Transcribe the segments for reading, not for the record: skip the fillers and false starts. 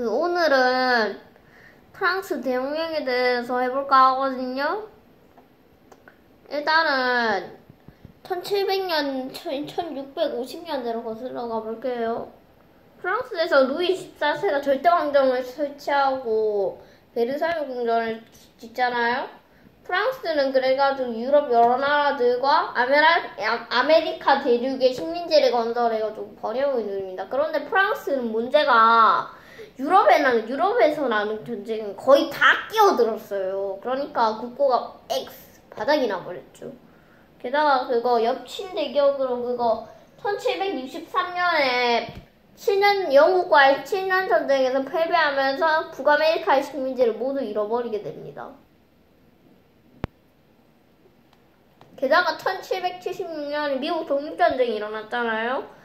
오늘은 프랑스 대혁명에 대해서 해볼까 하거든요. 일단은 1700년, 1650년대로 거슬러 가볼게요. 프랑스에서 루이 14세가 절대왕정을 설치하고 베르사유 궁전을 짓잖아요. 프랑스는 그래가지고 유럽 여러 나라들과 아메리카 대륙의 식민지를 건설해가지고 번영을 누립니다. 그런데 프랑스는 문제가 유럽에서 나는 전쟁은 거의 다 끼어들었어요. 그러니까 국고가 바닥이 나버렸죠. 게다가 엽친 대격으로 1763년에 영국과의 7년 전쟁에서 패배하면서 북아메리카의 식민지를 모두 잃어버리게 됩니다. 게다가 1776년에 미국 독립전쟁이 일어났잖아요.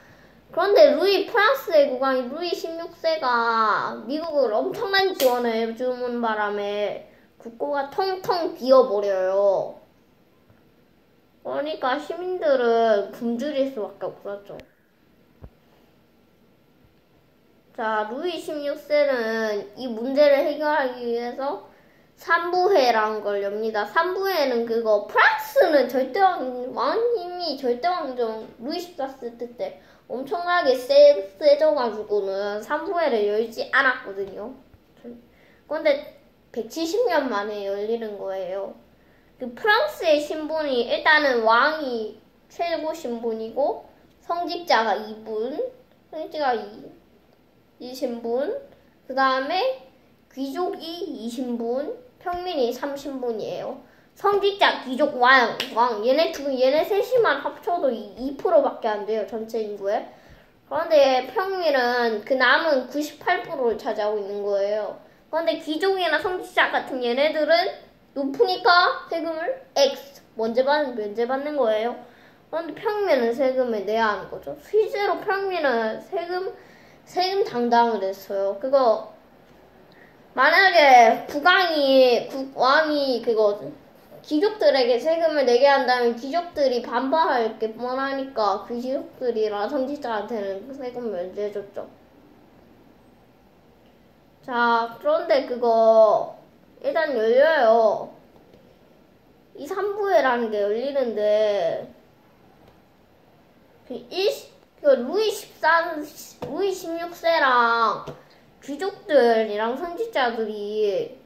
그런데 프랑스의 국왕이 루이 16세가 미국을 엄청난 지원을 해주는 바람에 국고가 텅텅 비어버려요. 그러니까 시민들은 굶주릴 수밖에 없었죠. 자, 루이 16세는 이 문제를 해결하기 위해서 삼부회라는 걸 엽니다. 삼부회는 프랑스는 왕님이 절대왕정 루이 14세 때 엄청나게 세져가지고는 삼부회를 열지 않았거든요. 그런데 170년 만에 열리는 거예요. 프랑스의 신분이 일단은 왕이 최고 신분이고 성직자가 2분, 성직자가 2신분, 그 다음에 귀족이 2신분, 평민이 3신분이에요. 성직자, 귀족, 왕 얘네 셋이만 합쳐도 2%밖에 안 돼요. 전체 인구에. 그런데 평민은 그 남은 98%를 차지하고 있는 거예요. 그런데 귀족이나 성직자 같은 얘네들은 높으니까 세금을 면제받는 거예요. 그런데 평민은 세금을 내야 하는 거죠. 실제로 평민은 세금 당당을 했어요. 만약에 왕이 귀족들에게 세금을 내게 한다면 귀족들이 반발할 게 뻔하니까 귀족들이랑 성직자한테는 세금 면제해줬죠. 자, 그런데 일단 열려요. 이 삼부회라는 게 열리는데 루이 16세랑 귀족들이랑 성직자들이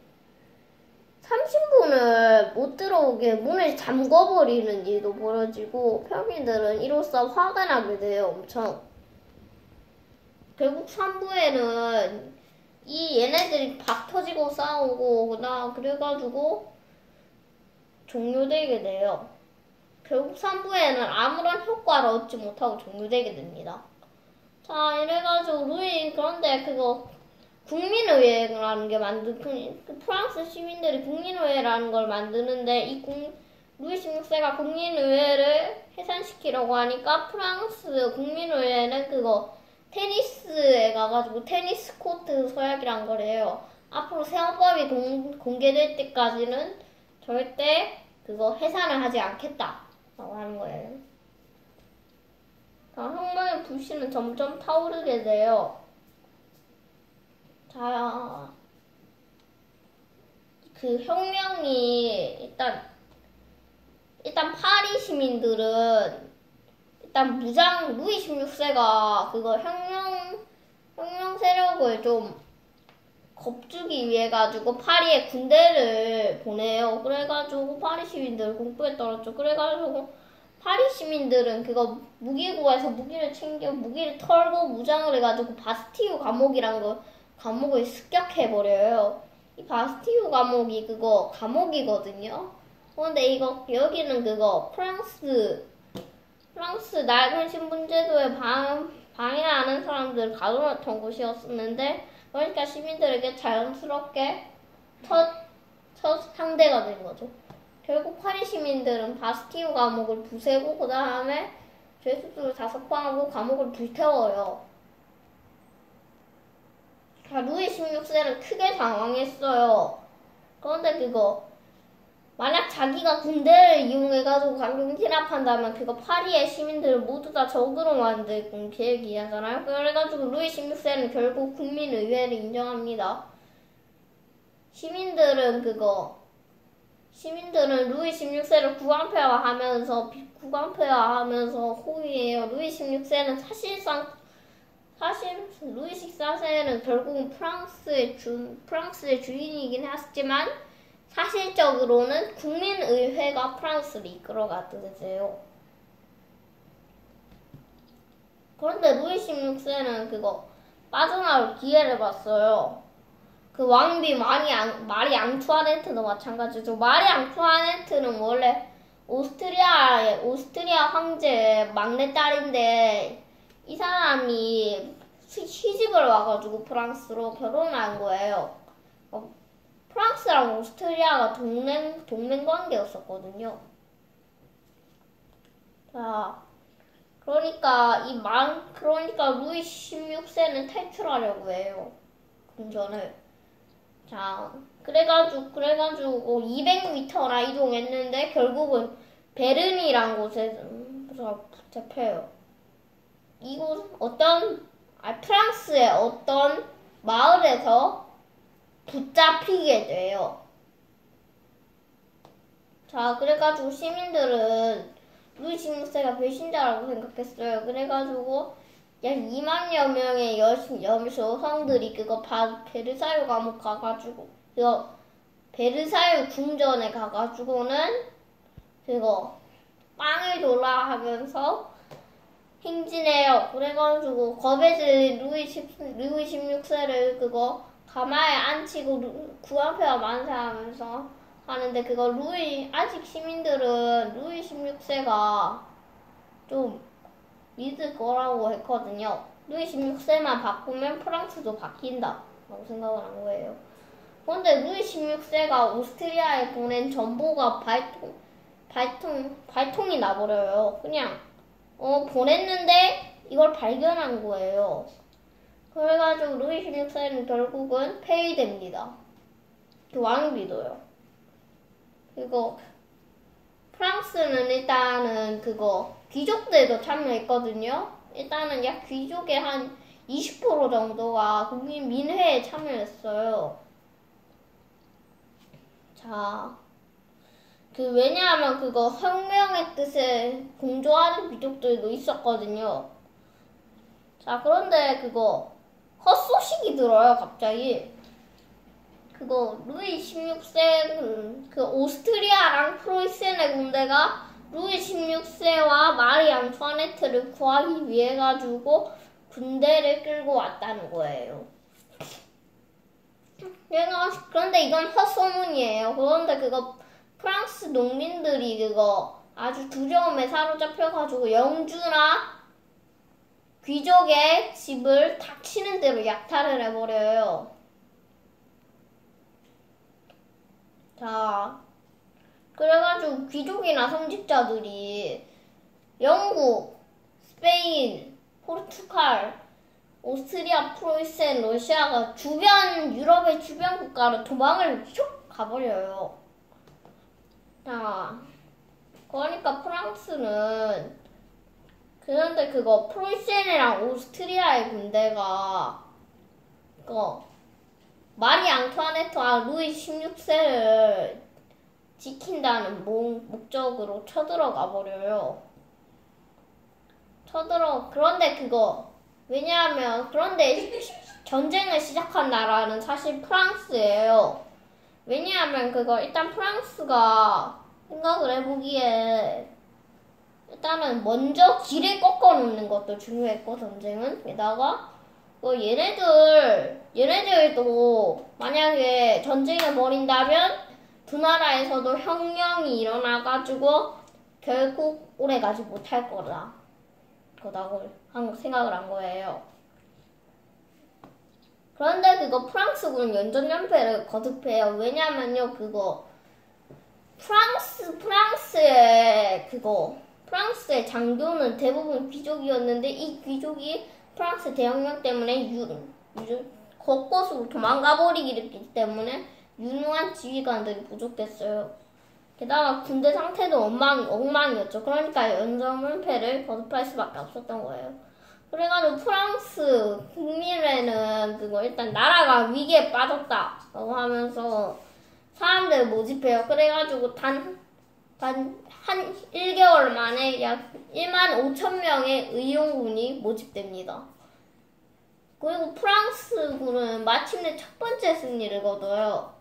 30분을 못 들어오게 문을 잠궈버리는 일도 벌어지고 평민들은 이로써 화가 나게 돼요. 엄청. 결국 3부에는 얘네들이 박 터지고 싸우고 그래가지고 종료되게 돼요. 결국 3부에는 아무런 효과를 얻지 못하고 종료되게 됩니다. 자, 이래가지고 그런데 국민의회라는 게 프랑스 시민들이 국민의회라는 걸 만드는데 루이 16세가 국민의회를 해산시키려고 하니까 프랑스 국민의회는 테니스에 가가지고 테니스 코트 서약이란 걸 해요. 앞으로 세원법이 공개될 때까지는 절대 해산을 하지 않겠다라고 하는 거예요. 자, 혁명의 불씨는 점점 타오르게 돼요. 자, 혁명이 일단 파리 시민들은 루이 16세가 혁명 세력을 좀 겁주기 위해 가지고 파리에 군대를 보내요. 그래가지고 파리 시민들 공포에 떨었죠. 그래가지고 파리 시민들은 무기고에서 무기를 털고 무장을 해가지고 바스티유 감옥을 습격해버려요. 이 바스티유 감옥이 감옥이거든요. 그런데 여기는 프랑스 낡은 신분제도에 방해하는 사람들을 가둬놨던 곳이었었는데, 그러니까 시민들에게 자연스럽게 첫 상대가 된 거죠. 결국 파리 시민들은 바스티유 감옥을 부수고 그 다음에 죄수들을 다 석방하고 감옥을 불태워요. 루이 16세는 크게 당황했어요. 그런데 만약 자기가 군대를 이용해가지고 강경 진압한다면 그거 파리의 시민들을 모두 다 적으로 만들 계획이잖아요. 그래가지고 루이 16세는 결국 국민의회를 인정합니다. 시민들은 루이 16세를 국왕폐하하면서 호위해요. 루이 16세는 사실 루이 14세는 결국은 프랑스의 주인이긴 했지만 사실적으로는 국민의회가 프랑스를 이끌어갔대요. 그런데 루이 16세는 빠져나올 기회를 봤어요. 그 왕비 마리 앙투아네트도 마찬가지죠. 마리 앙투아네트는 원래 오스트리아 황제의 막내딸인데 이 사람이 시집을 와가지고 프랑스로 결혼한 거예요. 프랑스랑 오스트리아가 동맹 관계였었거든요. 자, 그러니까 루이 16세는 탈출하려고 해요. 궁전을. 자, 그래가지고 200m나 이동했는데 결국은 베른이란 곳에서 잡혀요. 프랑스의 어떤 마을에서 붙잡히게 돼요. 자, 그래가지고 시민들은 루이 16세가 배신자라고 생각했어요. 그래가지고 약 2만여 명의 여성들이 베르사유 감옥 가가지고 베르사유 궁전에 가가지고는 빵을 줘라 하면서 행진해요. 그래가지고 겁에 질린 루이 16세를 가마에 앉히고 구한표와 만세하면서 하는데 아직 시민들은 루이 16세가 좀 믿을 거라고 했거든요. 루이 16세만 바꾸면 프랑스도 바뀐다 라고 생각을 한 거예요. 그런데 루이 16세가 오스트리아에 보낸 정보가 발통이 나버려요. 그냥 보냈는데 이걸 발견한 거예요. 그래가지고 루이 16세는 결국은 폐위됩니다. 왕비도요. 그리고 프랑스는 일단은 귀족들도 참여했거든요. 일단은 약 귀족의 한 20% 정도가 국민 민회에 참여했어요. 자, 왜냐하면 혁명의 뜻에 공조하는 귀족들도 있었거든요. 자, 그런데 헛소식이 들어요, 갑자기. 루이 16세, 오스트리아랑 프로이센의 군대가 루이 16세와 마리 앙투아네트를 구하기 위해 가지고 군대를 끌고 왔다는 거예요. 그런데 이건 헛소문이에요. 그런데 프랑스 농민들이 아주 두려움에 사로잡혀가지고 영주나 귀족의 집을 닥치는 대로 약탈을 해버려요. 자, 그래가지고 귀족이나 성직자들이 영국, 스페인, 포르투갈, 오스트리아, 프로이센, 러시아가 유럽의 주변 국가로 도망을 슉 가버려요. 자, 그러니까 프랑스는 그런데 프로이센이랑 오스트리아의 군대가 마리 앙투아네트와 루이 16세를 지킨다는 목적으로 쳐들어가 버려요. 그런데 왜냐하면 전쟁을 시작한 나라는 사실 프랑스예요. 왜냐하면 일단 프랑스가 생각을 해보기에 일단은 먼저 길을 꺾어 놓는 것도 중요했고, 전쟁은. 게다가 얘네들도 만약에 전쟁을 벌인다면 두 나라에서도 혁명이 일어나가지고 결국 오래가지 못할 거라고 생각을 한 거예요. 그런데 프랑스군은 연전연패를 거듭해요. 왜냐면요, 프랑스의 장교는 대부분 귀족이었는데 이 귀족이 프랑스 대혁명 때문에 곳곳으로 도망가버리기 때문에 유능한 지휘관들이 부족했어요. 게다가 군대 상태도 엉망이었죠. 그러니까 연정물패를 거듭할 수밖에 없었던 거예요. 그래가지고 프랑스 국민회는 그거 일단 나라가 위기에 빠졌다라고 하면서 사람들 모집해요. 그래가지고 단 한 1개월 만에 약 1만 5천 명의 의용군이 모집됩니다. 그리고 프랑스군은 마침내 첫 번째 승리를 거둬요.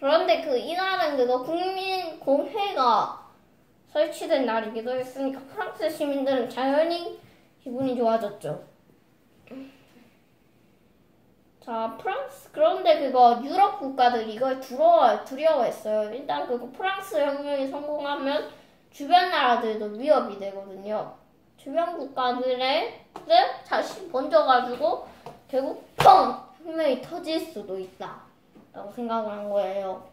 그런데 이날은 그거 국민공회가 설치된 날이기도 했으니까 프랑스 시민들은 자연히 기분이 좋아졌죠. 자, 그런데 유럽 국가들이 이걸 두려워했어요. 일단 프랑스 혁명이 성공하면 주변 나라들도 위협이 되거든요. 주변 국가들을 다시 번져가지고 결국 펑! 혁명이 터질 수도 있다 라고 생각을 한 거예요.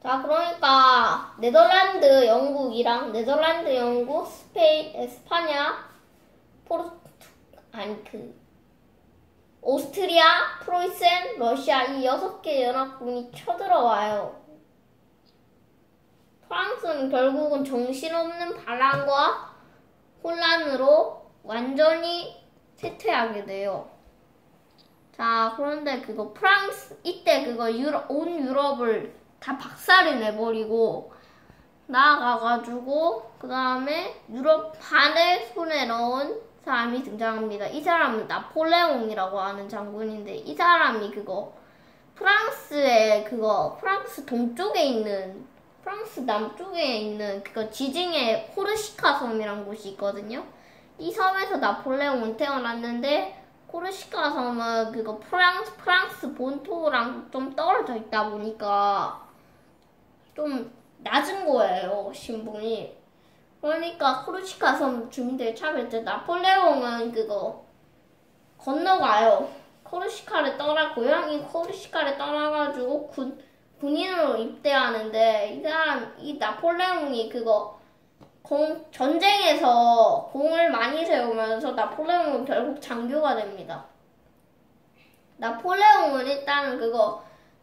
자, 그러니까 네덜란드, 영국, 스페인, 에스파냐, 오스트리아, 프로이센, 러시아 이 6개 연합군이 쳐들어와요. 프랑스는 결국은 정신없는 반란과 혼란으로 완전히 쇠퇴하게 돼요. 자, 그런데 이때 온 유럽을 다 박살을 내버리고 나아가가지고 그 다음에 유럽 반을 손에 넣은 사람이 등장합니다. 이 사람은 나폴레옹이라고 하는 장군인데 이 사람이 프랑스 동쪽에 있는 프랑스 남쪽에 있는 지중해 코르시카 섬이란 곳이 있거든요. 이 섬에서 나폴레옹은 태어났는데 코르시카 섬은 프랑스 본토랑 좀 떨어져 있다 보니까 좀 낮은 거예요, 신분이. 그러니까 코르시카 섬 주민들이 차별했죠. 나폴레옹은 건너가요. 고향인 코르시카를 떠나가지고 군인으로 입대하는데 이 나폴레옹이 전쟁에서 공을 많이 세우면서 나폴레옹은 결국 장교가 됩니다. 나폴레옹은 일단은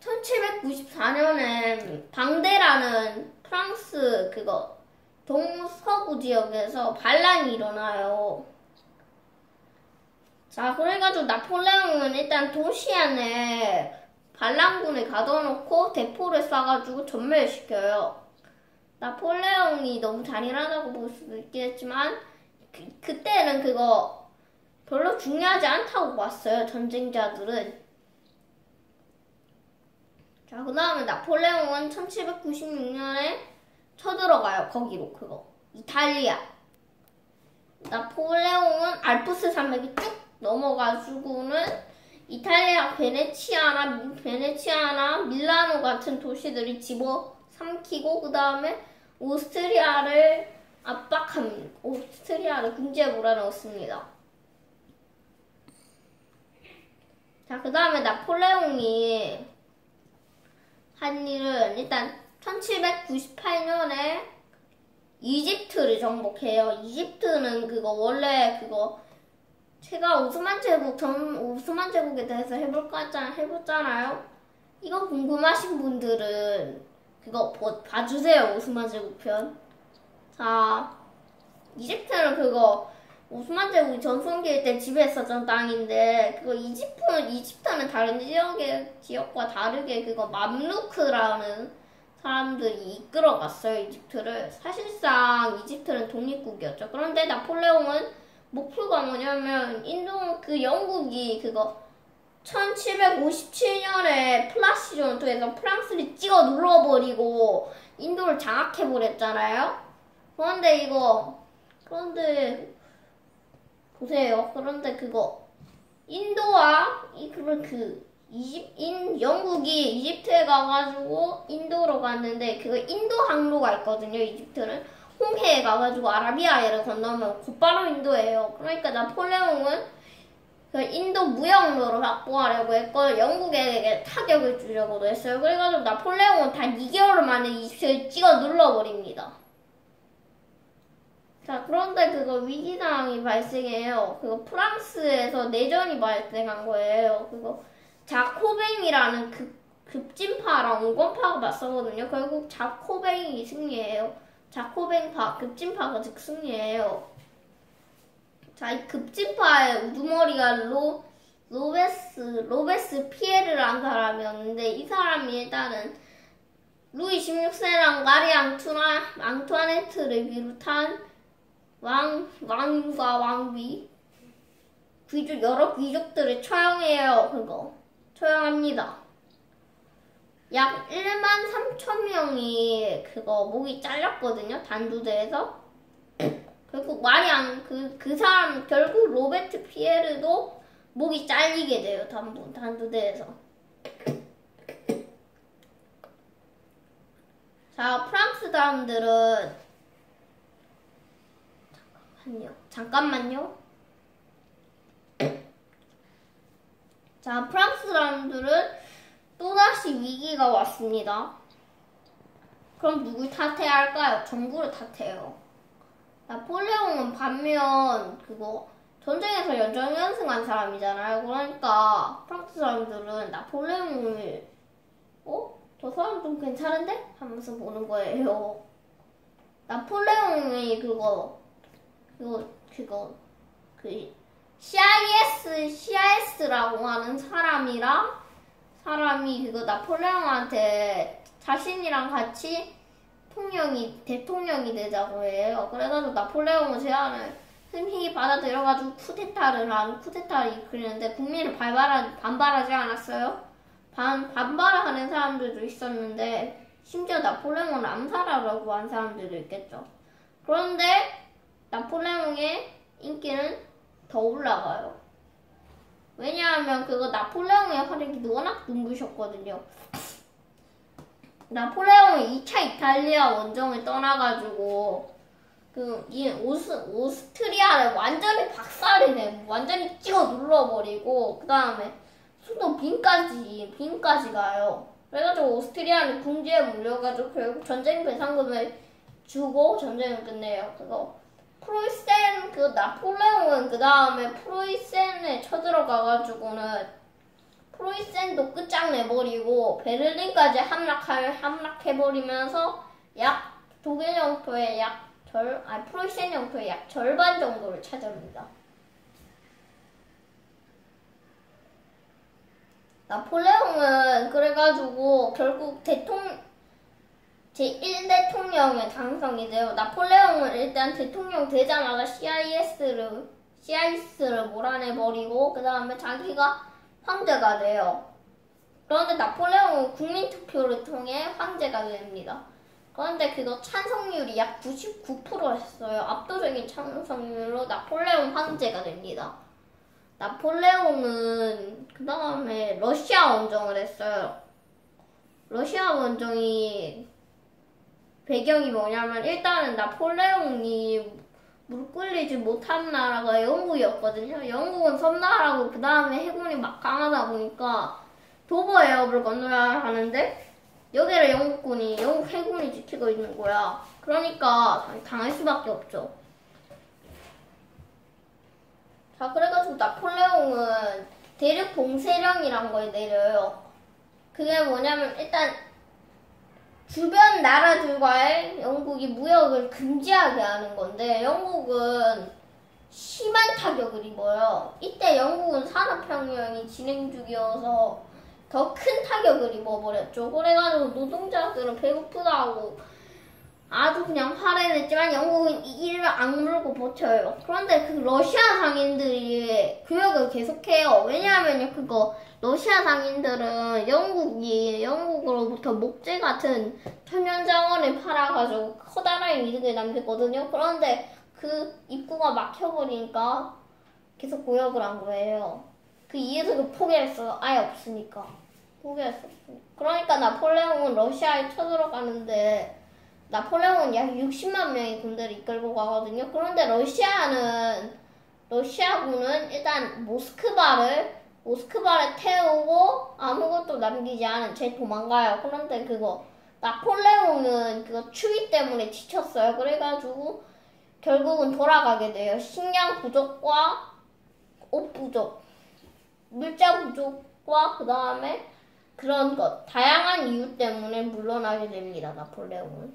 1794년에 방대라는 프랑스 동서부 지역에서 반란이 일어나요. 자, 그래가지고 나폴레옹은 일단 도시 안에 반란군을 가둬놓고 대포를 쏴가지고 전멸시켜요. 나폴레옹이 너무 잔인하다고 볼 수도 있겠지만 그때는 별로 중요하지 않다고 봤어요, 전쟁자들은. 자, 그 다음에 나폴레옹은 1796년에 쳐들어가요. 거기로 이탈리아. 나폴레옹은 알프스 산맥이 쭉 넘어가지고는 이탈리아 베네치아나 밀라노 같은 도시들이 집어삼키고 그 다음에 오스트리아를 궁지에 몰아넣습니다. 자, 그 다음에 나폴레옹이 한 일은 일단 1798년에 이집트를 정복해요. 이집트는 원래 제가 오스만 제국에 대해서 해봤잖아요. 이거 궁금하신 분들은 봐주세요. 오스만 제국 편. 자, 이집트는 오스만 제국이 전성기일 때 지배했었던 땅인데 이집트는 다른 지역과 다르게 맘루크라는 사람들이 이끌어갔어요. 이집트를. 사실상 이집트는 독립국이었죠. 그런데 나폴레옹은 목표가 뭐냐면 영국이 1757년에 플라시 전투에서 프랑스를 찍어 눌러버리고 인도를 장악해버렸잖아요. 그런데 보세요. 그런데 인도와 영국이 이집트에 가가지고 인도로 갔는데 인도 항로가 있거든요. 이집트는 홍해에 가가지고 아라비아해를 건너면 곧바로 인도예요. 그러니까 나폴레옹은 인도 무역로를 확보하려고 했고 영국에게 타격을 주려고도 했어요. 그래가지고 나폴레옹은 단 2개월 만에 이집트를 찍어 눌러버립니다. 자, 그런데 위기 상황이 발생해요. 프랑스에서 내전이 발생한 거예요. 자코뱅이라는 급진파랑 온건파가 맞서거든요. 결국 자코뱅이 승리해요. 자코뱅파, 급진파가 즉 승리해요. 자, 이 급진파의 우두머리가 로베스 피에르라는 사람이었는데, 이 사람이 일단은 루이 16세랑 마리 앙투아네트를 비롯한 왕과 왕비, 여러 귀족들을 처형해요. 처형합니다. 약 13,000명이 목이 잘렸거든요. 단두대에서. 결국 그 사람, 결국 로베트 피에르도 목이 잘리게 돼요. 단두대에서. 자, 프랑스 사람들은, 잠깐만요. 자, 프랑스 사람들은 또다시 위기가 왔습니다. 그럼 누굴 탓해야 할까요? 정부를 탓해요. 나폴레옹은 반면 전쟁에서 연전연승한 사람이잖아요. 그러니까 프랑스 사람들은 나폴레옹을 저 사람 좀 괜찮은데? 하면서 보는 거예요. 나폴레옹이 CIS라고 하는 사람이 나폴레옹한테 자신이랑 같이 대통령이 되자고 해요. 그래가지고 나폴레옹은 제안을 흔히 받아들여가지고 쿠데타를 이끌는데 국민을 반발하지 않았어요. 반발하는 사람들도 있었는데 심지어 나폴레옹을 암살하려고 한 사람들도 있겠죠. 그런데 나폴레옹의 인기는 더 올라가요. 왜냐하면 나폴레옹의 활약이 워낙 눈부셨거든요. 나폴레옹이 2차 이탈리아 원정을 떠나가지고 이 오스트리아를 완전히 박살이 내고 완전히 찍어 눌러버리고 그 다음에 수도 빈까지 가요. 그래가지고 오스트리아는 궁지에 물려가지고 결국 전쟁 배상금을 주고 전쟁을 끝내요. 나폴레옹은 그 다음에 프로이센에 쳐들어가가지고는 프로이센도 끝장내버리고 베를린까지 함락해버리면서 독일 영토의 프로이센 영토의 약 절반 정도를 차지합니다. 나폴레옹은 그래가지고 결국 제1대통령에 당선이 돼요. 나폴레옹은 일단 대통령 되자마자 CIS를 몰아내버리고 그 다음에 자기가 황제가 돼요. 그런데 나폴레옹은 국민투표를 통해 황제가 됩니다. 그런데 찬성률이 약 99%였어요. 압도적인 찬성률로 나폴레옹 황제가 됩니다. 나폴레옹은 그 다음에 러시아 원정을 했어요. 러시아 원정이 배경이 뭐냐면 일단은 나폴레옹이 무릎 꿇리지 못한 나라가 영국이었거든요. 영국은 섬나라고 그 다음에 해군이 막 강하다 보니까 도버 해협을 건너야 하는데 여기를 영국 해군이 지키고 있는 거야. 그러니까 당할 수밖에 없죠. 자, 그래가지고 나폴레옹은 대륙 봉쇄령이란 걸 내려요. 그게 뭐냐면 일단 주변 나라들과의 영국이 무역을 금지하게 하는 건데 영국은 심한 타격을 입어요. 이때 영국은 산업혁명이 진행 중이어서 더 큰 타격을 입어버렸죠. 그래가지고 노동자들은 배고프다고 아주 그냥 화를 냈지만 영국은 이를 악물고 버텨요. 그런데 러시아 상인들이 교역을 계속해요. 왜냐하면 러시아 상인들은 영국으로부터 목재 같은 천연자원을 팔아가지고 커다란 이득을 남겼거든요. 그런데 입구가 막혀버리니까 계속 고역을 한 거예요. 이에서 포기했어요. 아예 없으니까. 포기했어. 그러니까 나폴레옹은 러시아에 쳐들어가는데 나폴레옹은 약 60만 명의 군대를 이끌고 가거든요. 그런데 러시아군은 일단 모스크바를 태우고 아무것도 남기지 않은 채 도망가요. 그런데 나폴레옹은 추위 때문에 지쳤어요. 그래가지고 결국은 돌아가게 돼요. 식량 부족과 옷 부족, 물자 부족과 그 다음에 그런 것, 다양한 이유 때문에 물러나게 됩니다. 나폴레옹은.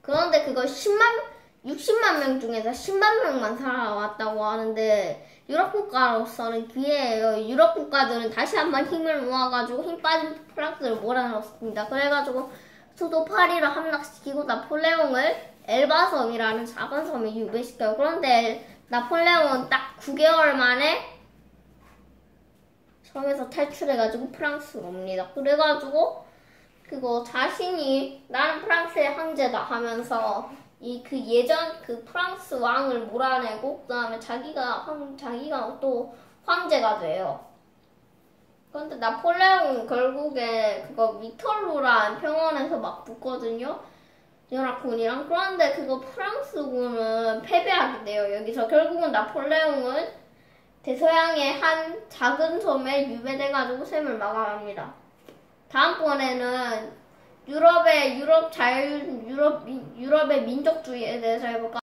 그런데 그거 60만 명 중에서 10만 명만 살아왔다고 하는데 유럽 국가로서는 기회예요. 유럽 국가들은 다시 한번 힘을 모아가지고 힘 빠진 프랑스를 몰아넣었습니다. 그래가지고 수도 파리를 함락시키고 나폴레옹을 엘바섬이라는 작은 섬에 유배시켜요. 그런데 나폴레옹은 딱 9개월 만에 섬에서 탈출해가지고 프랑스로 옵니다. 그래가지고 그거 자신이 나는 프랑스의 황제다 하면서 그 예전 그 프랑스 왕을 몰아내고 그다음에 자기가 또 황제가 돼요. 그런데 나폴레옹은 결국에 그거 위털루라는 평원에서 막 붙거든요. 연합군이랑. 그런데 그거 프랑스군은 패배하게 돼요. 여기서 결국은 나폴레옹은 대서양의 한 작은 섬에 유배돼가지고 셈을 마감합니다. 다음번에는 유럽의 민족주의에 대해서 해볼까?